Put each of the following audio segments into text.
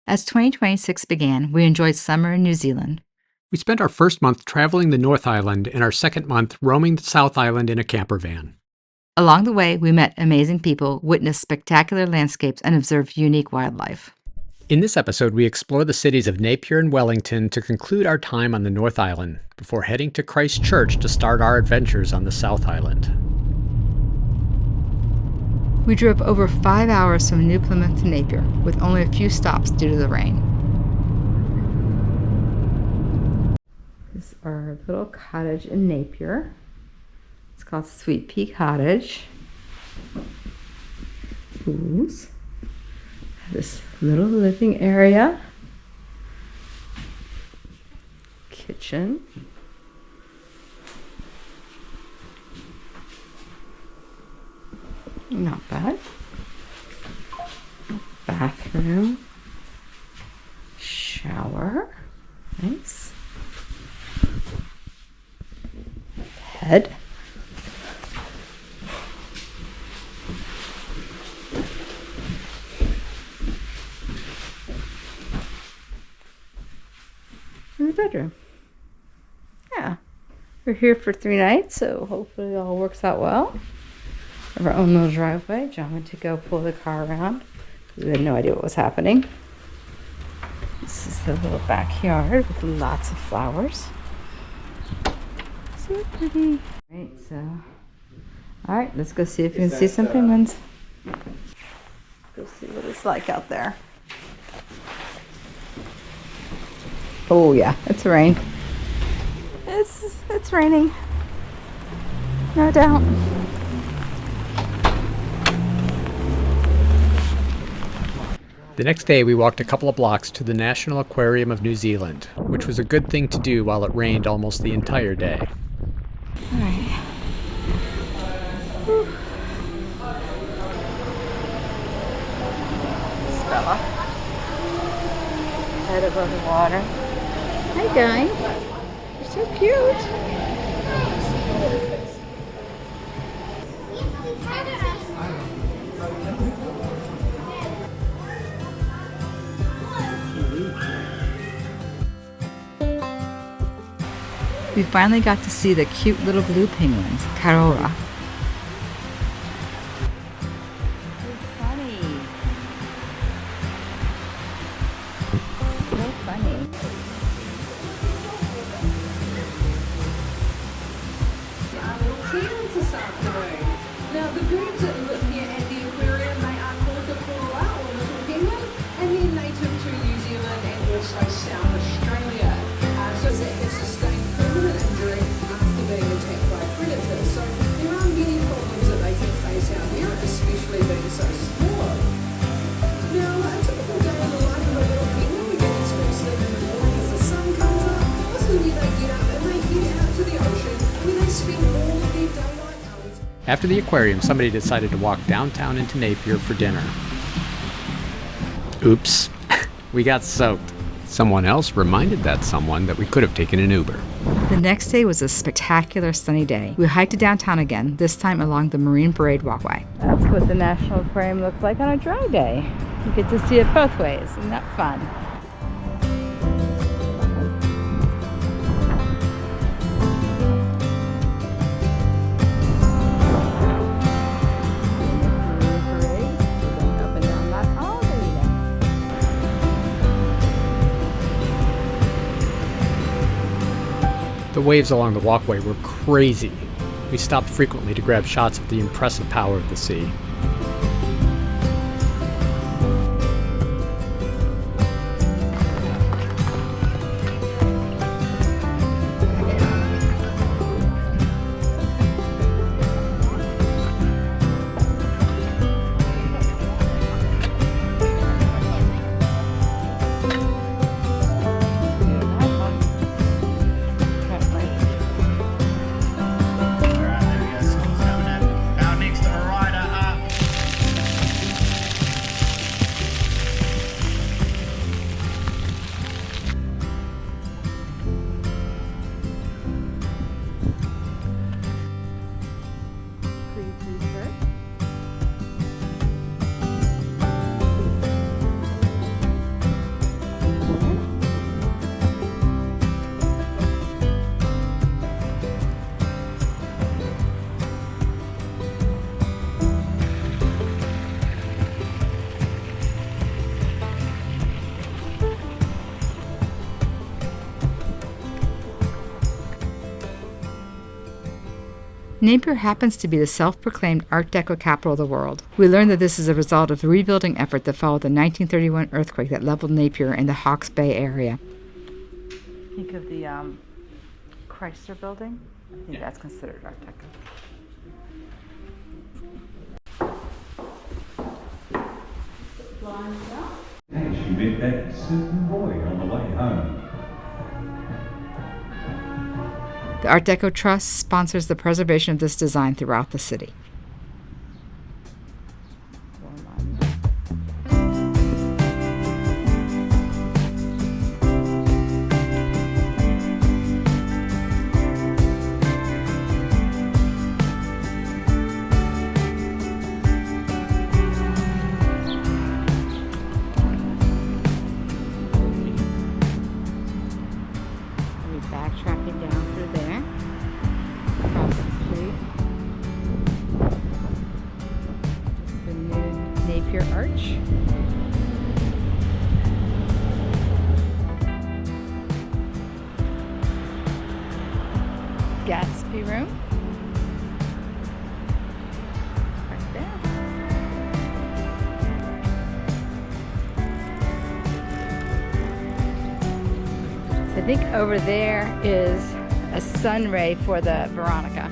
As 2026 began, we enjoyed summer in New Zealand. We spent our first month traveling the North Island and our second month roaming the South Island in a camper van. Along the way, we met amazing people, witnessed spectacular landscapes, and observed unique wildlife. In this episode, we explore the cities of Napier and Wellington to conclude our time on the North Island, before heading to Christchurch to start our adventures on the South Island. We drove over 5 hours from New Plymouth to Napier, with only a few stops due to the rain. This is our little cottage in Napier. It's called Sweet Pea Cottage. Pools. This little living area. Kitchen. Not bad. Bathroom. Shower. Nice. Bed. And the bedroom. Yeah. We're here for 3 nights, so hopefully it all works out well. Our own little driveway. John went to go pull the car around. We had no idea what was happening. This is the little backyard with lots of flowers. So pretty. Alright, alright, let's go see if we can see some penguins. Go see what it's like out there. Oh yeah, it's rain. It's raining. No doubt. The next day, we walked a couple of blocks to the National Aquarium of New Zealand, which was a good thing to do while it rained almost the entire day. All right. Stella. Head above the water. Hi, guy. You're so cute. We finally got to see the cute little blue penguins, Karora. Funny. So funny. This afternoon. Now the birds that live here at the aquarium, they are called the koala or little penguin, and they're native to New Zealand and also South Australia. So that can sustain permanent injury after being attacked by predators. So there are many problems that they can face out here, especially being so small. Now, a typical day in the life of a little penguin begins first thing in the morning as the sun comes up. This is where they get up and they head out to the ocean, where they spend all of their daylight hours. After the aquarium, somebody decided to walk downtown into Napier for dinner. Oops, we got soaked. Someone else reminded that someone that we could have taken an Uber. The next day was a spectacular sunny day. We hiked to downtown again, this time along the Marine Parade Walkway. That's what the National Aquarium looks like on a dry day. You get to see it both ways. Isn't that fun? The waves along the walkway were crazy. We stopped frequently to grab shots of the impressive power of the sea. Napier happens to be the self-proclaimed Art Deco capital of the world. We learned that this is a result of the rebuilding effort that followed the 1931 earthquake that leveled Napier in the Hawke's Bay area. Think of the Chrysler building. I think that's considered Art Deco. Hey, she met that certain boy on the way home. The Art Deco Trust sponsors the preservation of this design throughout the city. Backtracking down through there, across the street. Just the new Napier Arch. Gatsby Room. Right there. I think over there is a sun ray for the Veronica.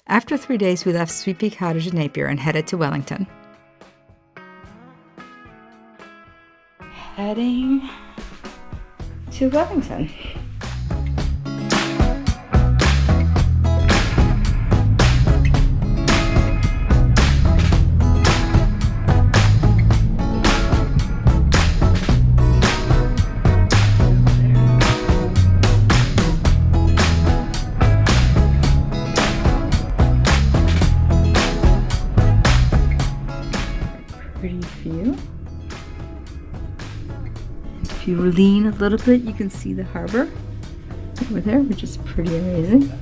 After 3 days, we left Sweet Pea Cottage in Napier and headed to Wellington. Heading to Wellington. Pretty view. If you lean a little bit, you can see the harbor. over there, which is pretty amazing.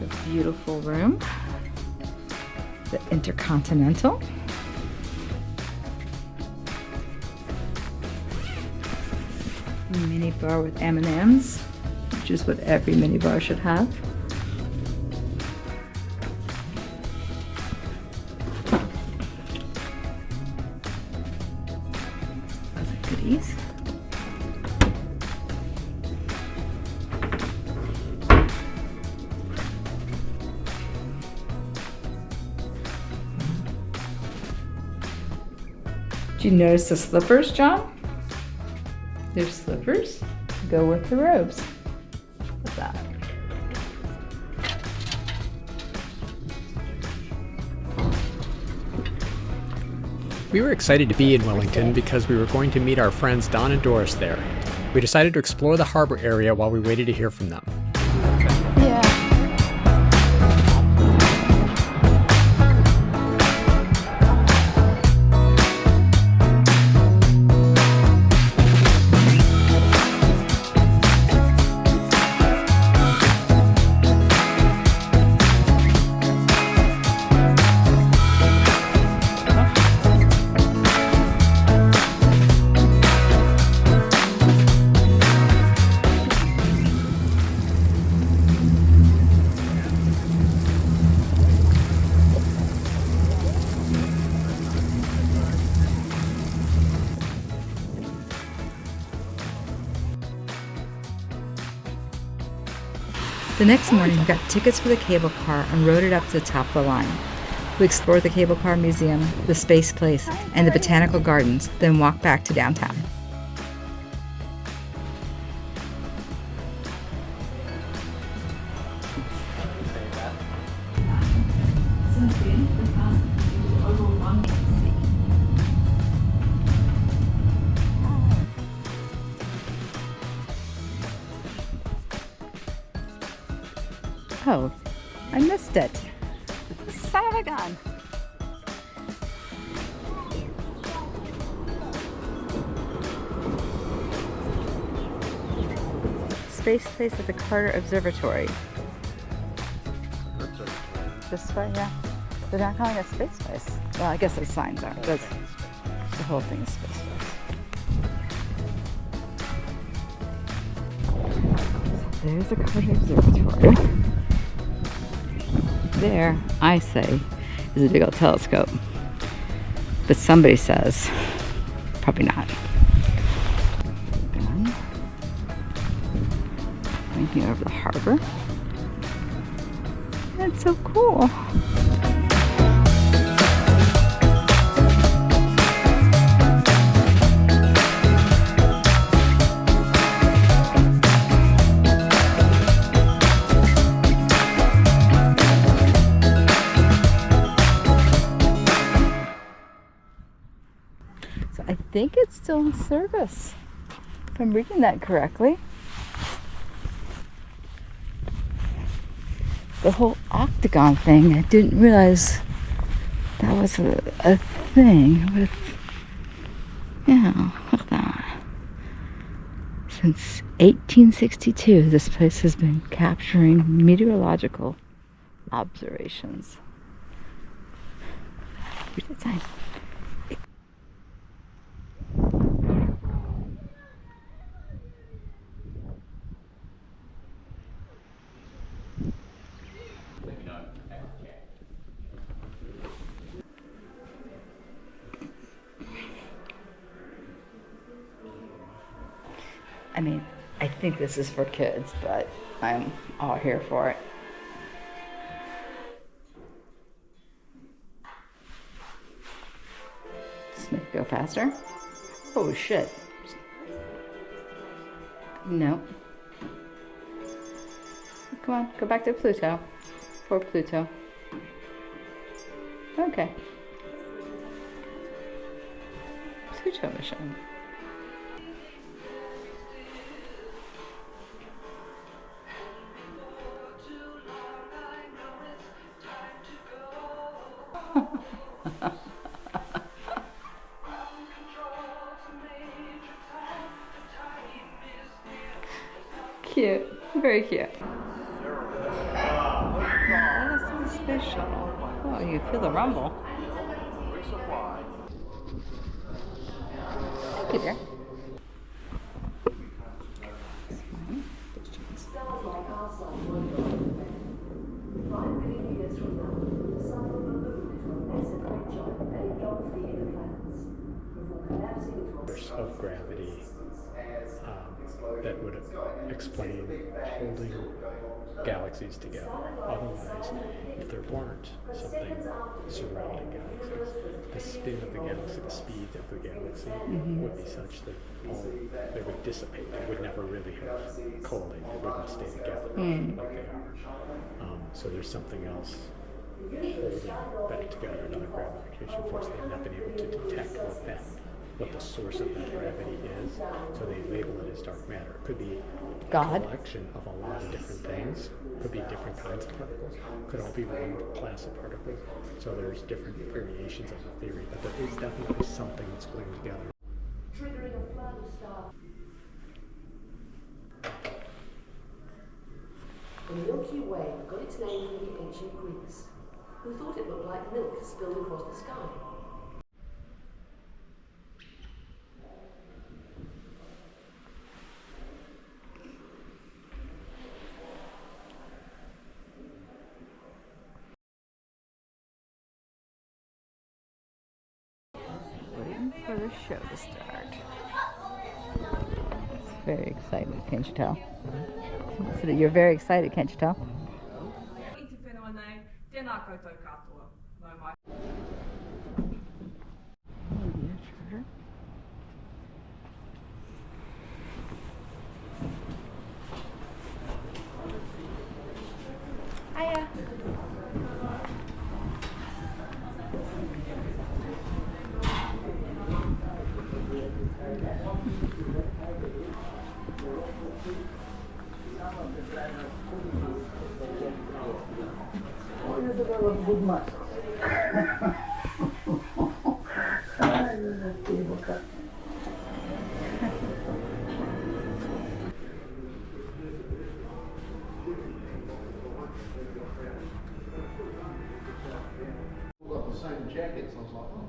It's a beautiful room. The Intercontinental. Mini bar with M&Ms, which is what every mini bar should have. Other goodies. Did you notice the slippers, John? There's slippers to go with the robes. What's that? We were excited to be in Wellington because we were going to meet our friends Don and Doris there. We decided to explore the harbor area while we waited to hear from them. Yeah. The next morning, we got tickets for the cable car and rode it up to the top of the line. We explored the cable car museum, the space place, and the botanical gardens, then walked back to downtown. Oh, I missed it. Son of a gun. Space place at the Carter Observatory. This way, yeah. They're not calling it space place. Well, I guess the signs are. But the whole thing is space place. There's the Carter Observatory. There, I say, is a big old telescope. But somebody says, probably not. Looking over the harbor. That's so cool. I think it's still in service, if I'm reading that correctly. The whole octagon thing, I didn't realize that was a thing with, yeah, look at that. Since 1862, this place has been capturing meteorological observations. Read that sign. I mean, I think this is for kids, but I'm all here for it. Just make it go faster. Oh shit. No. Come on, go back to Pluto. For Pluto. Okay. Pluto mission. cute. Very cute. That is the space shuttle. Oh, you feel the rumble. Thank you, dear. Of gravity that would explain holding galaxies together. Otherwise, if there weren't something surrounding galaxies, the spin of the galaxy, the speed of the galaxy would be such that they would dissipate. They would never really have collated. They wouldn't stay together like they are. So there's something else holding that together, another gravitational force. They've not been able to detect what the source of that gravity is, so they label it as dark matter. It could be God. a collection of a lot of different things. Could be different kinds of particles. Could all be one class of particles. So there's different variations of the theory, but there is definitely something that's putting together. Triggering a flood of stars. The Milky Way got its name from the ancient Greeks, who thought it looked like milk spilled across the sky. Waiting for the show to start. It's very excited, can't you tell? So that you're very excited, can't you tell? Hiya. The same jackets, I was like, oh.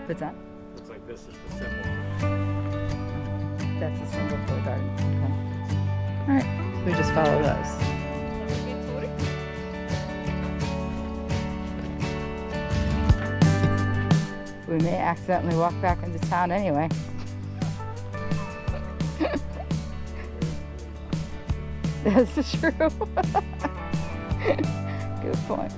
What's that? Looks like this is the symbol. That's a symbol for the garden. Okay. Alright, we just follow those. We may accidentally walk back into town anyway. That's true. Good point.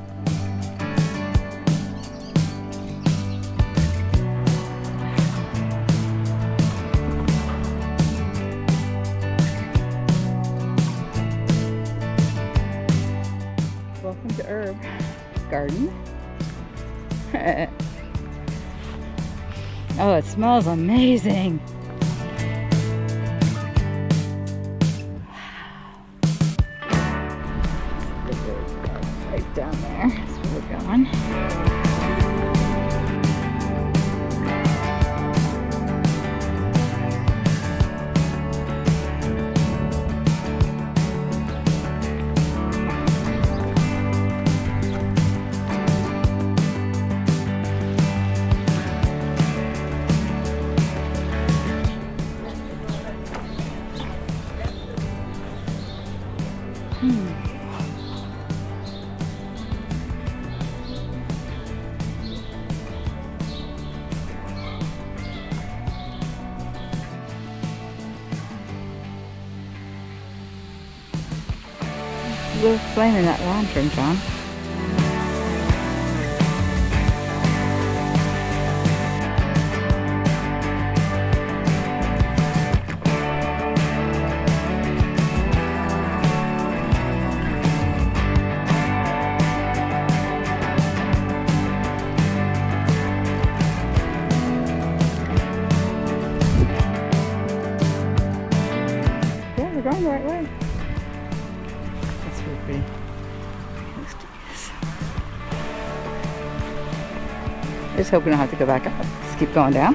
Welcome to Herb Garden. Oh, it smells amazing. Right down there. That's where we're going. Little flame in that lantern, John. Yeah, we're going the right way. That's really pretty. Let's do this. Just hope we don't have to go back up. Just keep going down.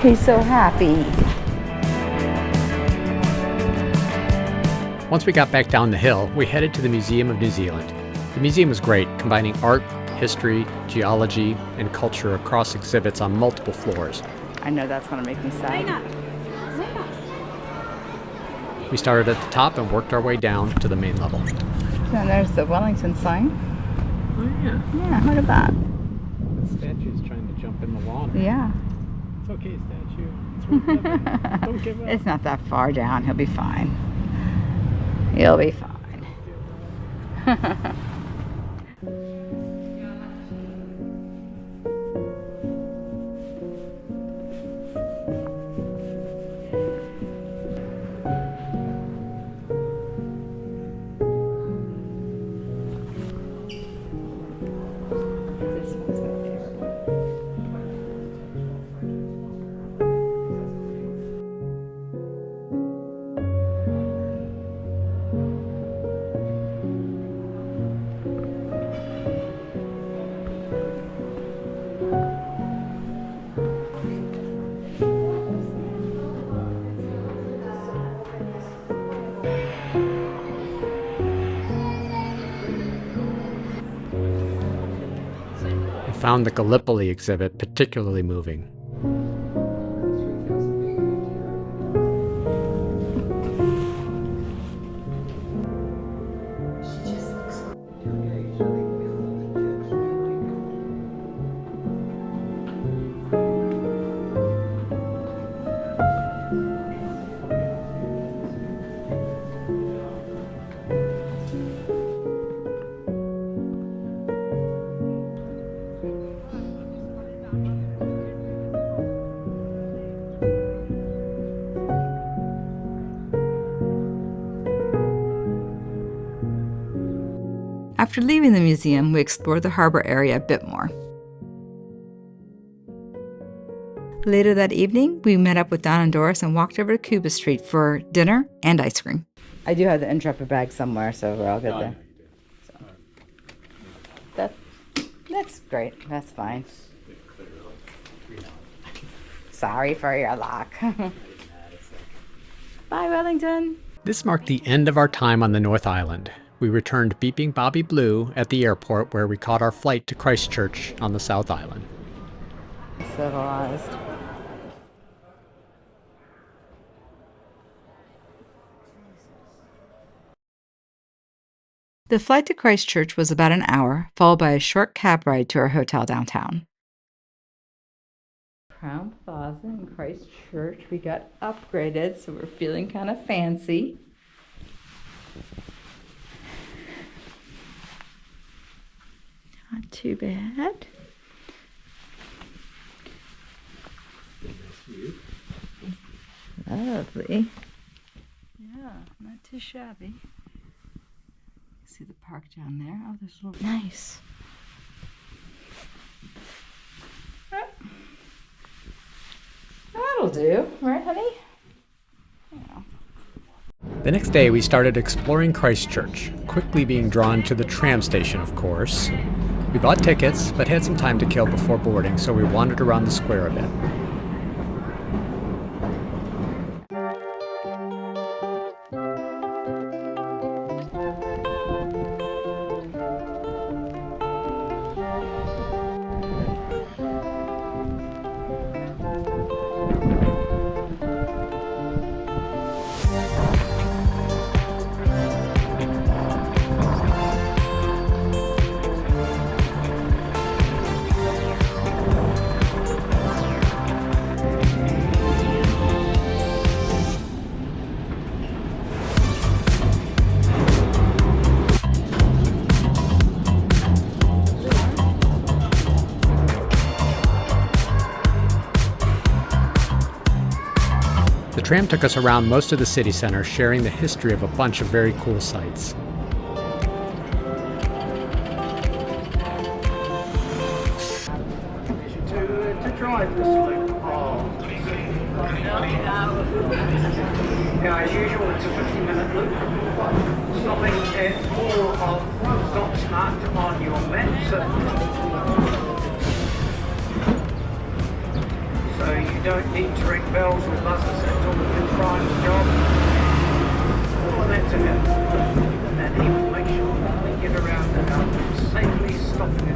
He's so happy. Once we got back down the hill, we headed to the Museum of New Zealand. The museum was great, combining art, history, geology, and culture across exhibits on multiple floors. I know that's going to make me sad. We started at the top and worked our way down to the main level. So there's the Wellington sign. Oh yeah. Yeah, look at that. The statue's trying to jump in the lawn. Yeah. It's okay, statue. It's worth it. Don't give up. It's not that far down. He'll be fine. He'll be fine. This one's my favorite one. I found the Gallipoli exhibit particularly moving. After leaving the museum, we explored the harbor area a bit more. Later that evening, we met up with Don and Doris and walked over to Cuba Street for dinner and ice cream. I do have the Intrepid bag somewhere, so we're all good there. So. That's great. That's fine. Sorry for your luck. Bye, Wellington. This marked the end of our time on the North Island. We returned beeping Bobby Blue at the airport where we caught our flight to Christchurch on the South Island. Civilized. The flight to Christchurch was about an hour, followed by a short cab ride to our hotel downtown. Crown Plaza in Christchurch, we got upgraded, so we're feeling kind of fancy. Not too bad. Lovely. Yeah, not too shabby. See the park down there. Oh, there's a little nice. That'll do, right, honey? Yeah. The next day, we started exploring Christchurch, quickly being drawn to the tram station, of course. We bought tickets, but had some time to kill before boarding, so we wandered around the square a bit. The tram took us around most of the city center, sharing the history of a bunch of very cool sites. To drive this loop. Yeah, as usual, it's a 50-minute loop. Stopping at all of stops marked on your map. So you don't need to ring bells or buzzers. That's all the contrived job. All of that to him. And he will make sure that we get around and safely stopping it.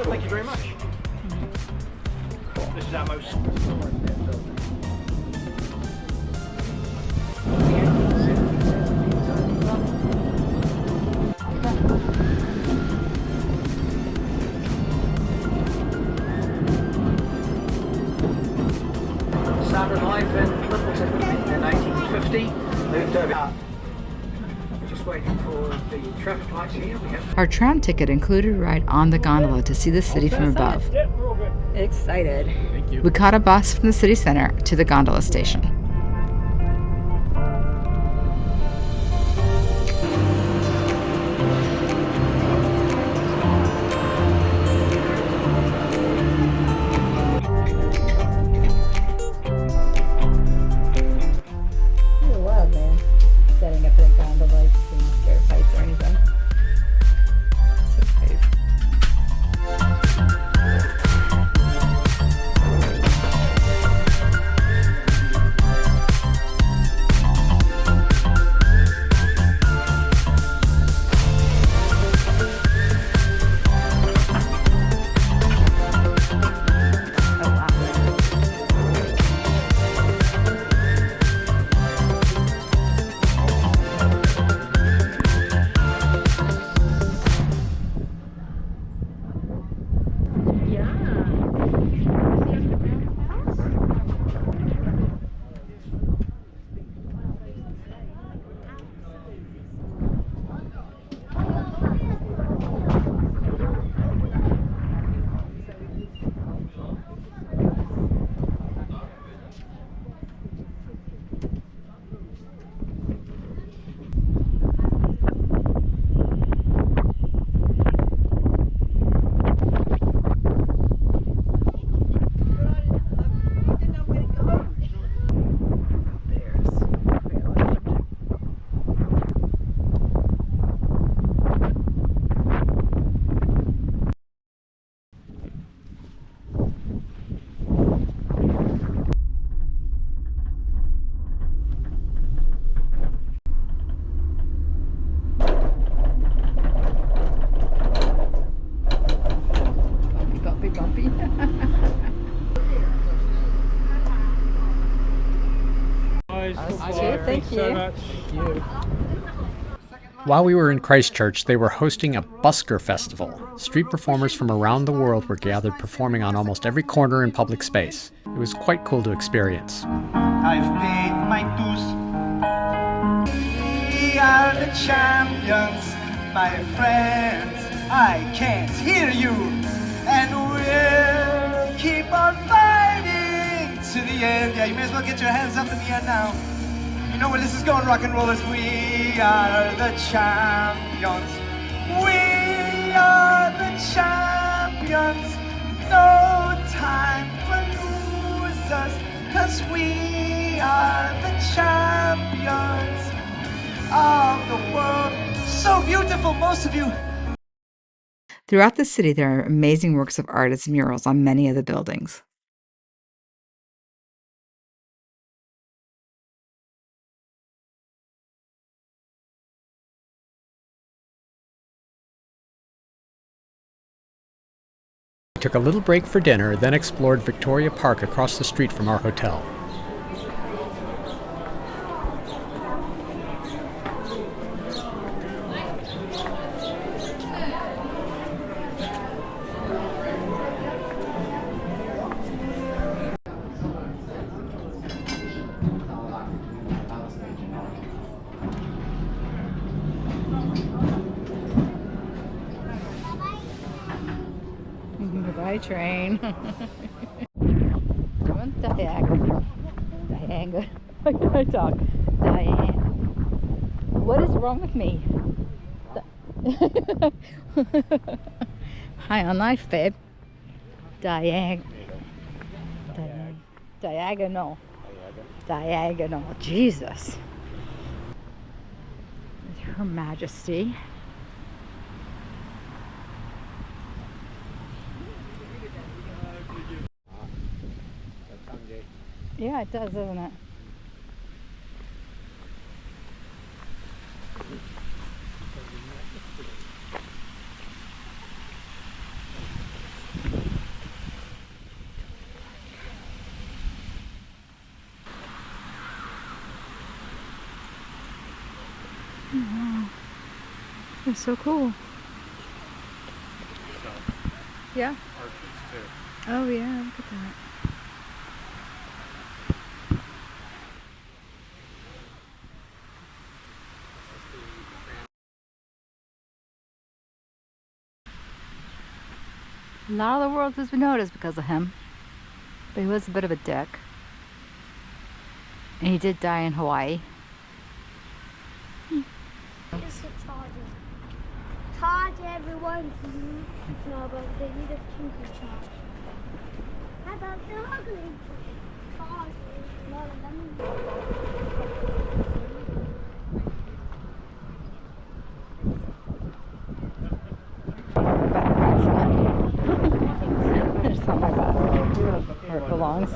Thank you very much. This is our most. Started life in Littleton in 1850. Moved over. Just waiting for the traffic lights here. We have. Our tram ticket included a ride on the gondola to see the city from above. Excited. Thank you. We caught a bus from the city center to the gondola station. You're wild, man. Setting up in a gondola, being scared of heights or anything. So brave. Oh, wow. Bumpy, bumpy, bumpy. Thank you. While we were in Christchurch, they were hosting a busker festival. Street performers from around the world were gathered performing on almost every corner in public space. It was quite cool to experience. I've paid my dues. We are the champions, my friends. I can't hear you, and we'll keep on fighting to the end. Yeah, you may as well get your hands up in the air now. You know where this is going, rock and rollers. We are the champions. We are the champions. No time for losers, 'cause we are the champions of the world. So beautiful, most of you. Throughout the city, there are amazing works of art as murals on many of the buildings. We took a little break for dinner, then explored Victoria Park across the street from our hotel. by train. Going diagonal. Diagonal. What can I talk? Diane. What is wrong with me? High on life, babe. Diagonal. Diagonal. Jesus. Her Majesty. Yeah, it does, doesn't it? Wow. That's so cool. Yeah? Oh yeah, look at that. A lot of the world has been noticed because of him. But he was a bit of a dick. And he did die in Hawaii. Just a charger. Charge everyone. No, but they need a kinky charge. How about the ugly charge? There's not my back. Where it belongs.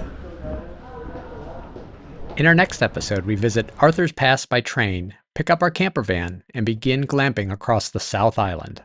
In our next episode, we visit Arthur's Pass by train, pick up our camper van, and begin glamping across the South Island.